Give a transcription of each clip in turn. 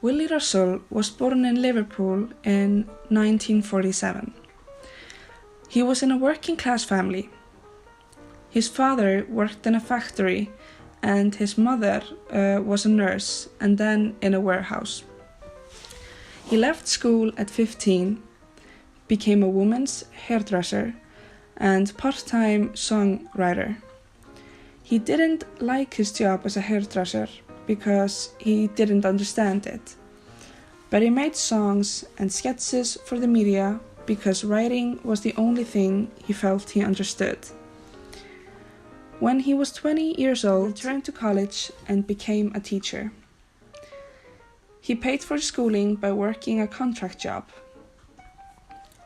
Willy Russell was born in Liverpool in 1947. He was in a working-class family. His father worked in a factory and his mother was a nurse and then in a warehouse. He left school at 15, became a woman's hairdresser and part-time songwriter. He didn't like his job as a hairdresser because he didn't understand it, but he made songs and sketches for the media because writing was the only thing he felt he understood. When he was 20 years old, he returned to college and became a teacher. He paid for schooling by working a contract job.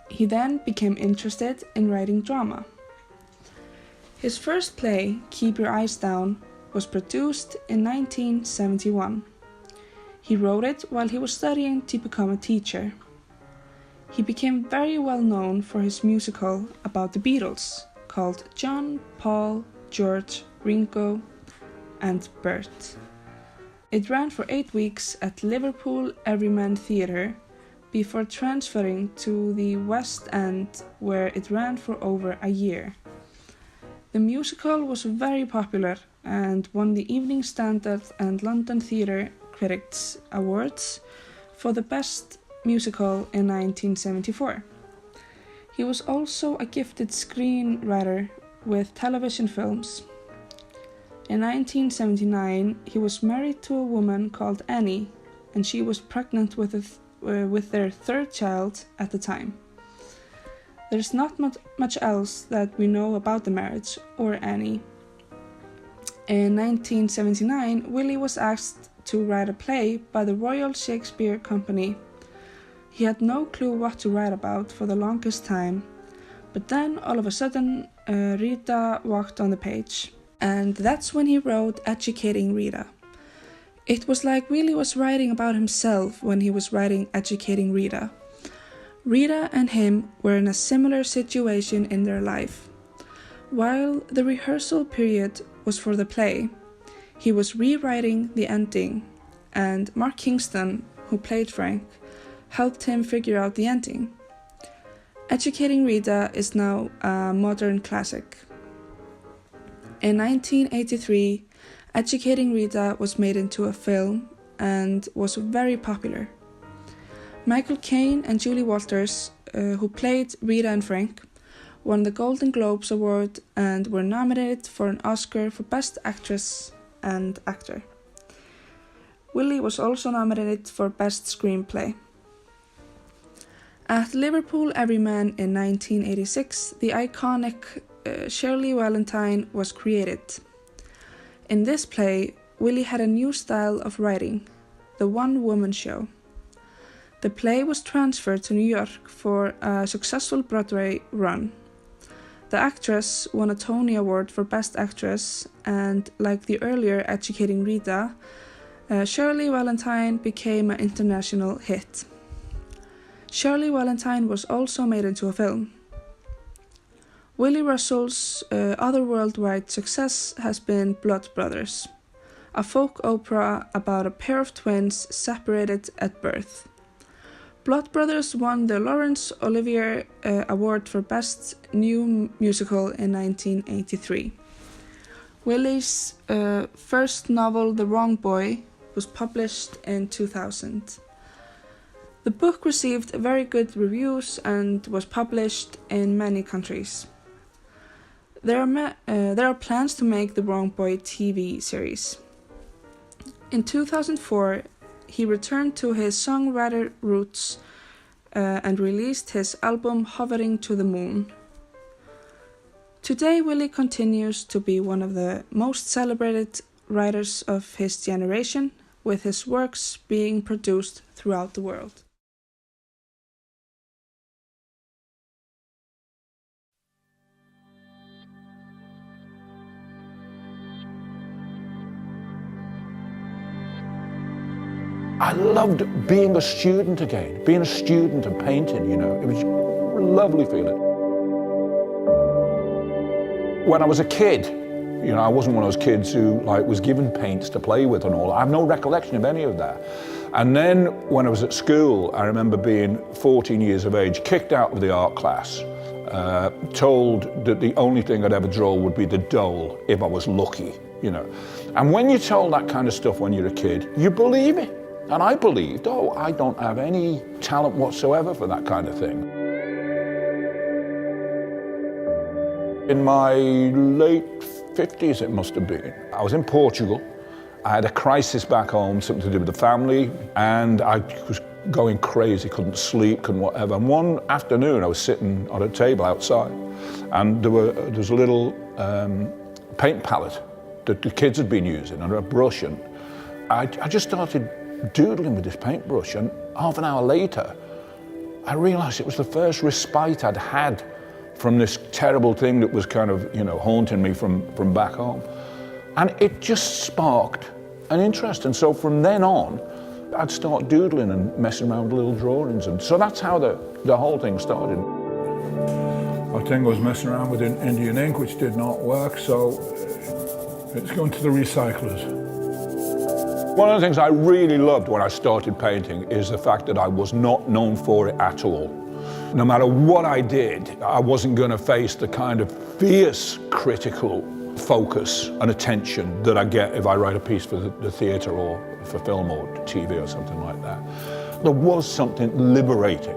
He then became interested in writing drama. His first play, Keep Your Eyes Down, was produced in 1971. He wrote it while he was studying to become a teacher. He became very well known for his musical about the Beatles, called John, Paul, George, Ringo, and Bert. It ran for 8 weeks at Liverpool Everyman Theatre before transferring to the West End, where it ran for over a year. The musical was very popular and won the Evening Standard and London Theatre Critics Awards for the Best Musical in 1974. He was also a gifted screenwriter with television films. In 1979, he was married to a woman called Annie, and she was pregnant with their third child at the time. There's not much else that we know about the marriage or Annie. In 1979, Willy was asked to write a play by the Royal Shakespeare Company. He had no clue what to write about for the longest time, but then all of a sudden Rita walked on the page, and that's when he wrote Educating Rita. It was like Willy was writing about himself when he was writing Educating Rita. Rita and him were in a similar situation in their life. While the rehearsal period was for the play, he was rewriting the ending, and Mark Kingston, who played Frank, helped him figure out the ending. Educating Rita is now a modern classic. In 1983, Educating Rita was made into a film and was very popular. Michael Caine and Julie Walters, who played Rita and Frank, won the Golden Globes Award and were nominated for an Oscar for Best Actress and Actor. Willy was also nominated for Best Screenplay. At Liverpool Everyman in 1986, the iconic Shirley Valentine was created. In this play, Willy had a new style of writing, the one-woman show. The play was transferred to New York for a successful Broadway run. The actress won a Tony Award for Best Actress, and like the earlier Educating Rita, Shirley Valentine became an international hit. Shirley Valentine was also made into a film. Willy Russell's other worldwide success has been Blood Brothers, a folk opera about a pair of twins separated at birth. Blood Brothers won the Laurence Olivier Award for Best New Musical in 1983. Willy's first novel, The Wrong Boy, was published in 2000. The book received very good reviews and was published in many countries. There are plans to make The Wrong Boy TV series. In 2004, he returned to his songwriter roots and released his album Hovering to the Moon. Today, Willy continues to be one of the most celebrated writers of his generation, with his works being produced throughout the world. I loved being a student again, being a student and painting, It was a lovely feeling. When I was a kid, I wasn't one of those kids who was given paints to play with and all. I have no recollection of any of that. And then when I was at school, I remember being 14 years of age, kicked out of the art class, told that the only thing I'd ever draw would be the dole if I was lucky, you know. And when you're told that kind of stuff when you're a kid, you believe it. And I believed, oh, I don't have any talent whatsoever for that kind of thing. In my late 50s, it must have been, I was in Portugal. I had a crisis back home, something to do with the family, and I was going crazy, couldn't sleep, couldn't whatever. And one afternoon, I was sitting on a table outside, and there was a little paint palette that the kids had been using, and a brush, and I just started doodling with this paintbrush, and half an hour later, I realized it was the first respite I'd had from this terrible thing that was kind of, you know, haunting me from back home. And it just sparked an interest. And so from then on, I'd start doodling and messing around with little drawings. And so that's how the whole thing started. I think I was messing around with Indian ink, which did not work, so it's going to the recyclers. One of the things I really loved when I started painting is the fact that I was not known for it at all. No matter what I did, I wasn't going to face the kind of fierce critical focus and attention that I get if I write a piece for the theatre or for film or TV or something like that. There was something liberating.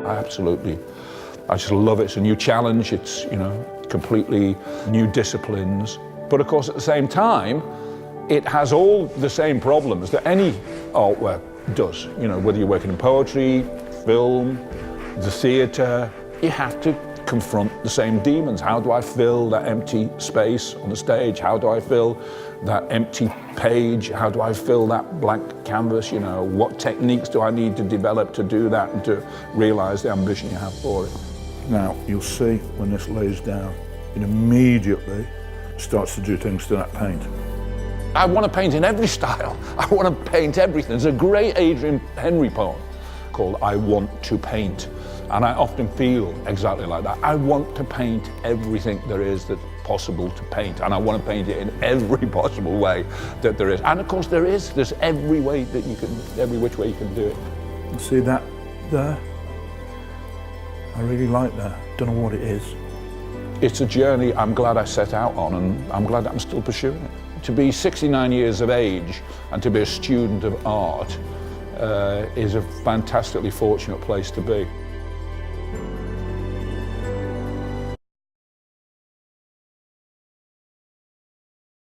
I just love it. It's a new challenge. It's, you know, completely new disciplines. But of course, at the same time, it has all the same problems that any artwork does. You know, whether you're working in poetry, film, the theatre, you have to confront the same demons. How do I fill that empty space on the stage? How do I fill that empty page? How do I fill that blank canvas? You know, what techniques do I need to develop to do that and to realize the ambition you have for it? Now, you'll see when this lays down, it immediately starts to do things to that paint. I want to paint in every style. I want to paint everything. There's a great Adrian Henry poem called I Want to Paint. And I often feel exactly like that. I want to paint everything there is that's possible to paint. And I want to paint it in every possible way that there is. And of course there's every way that you can, every which way you can do it. You see that there? I really like that. Don't know what it is. It's a journey I'm glad I set out on, and I'm glad that I'm still pursuing it. To be 69 years of age and to be a student of art is a fantastically fortunate place to be.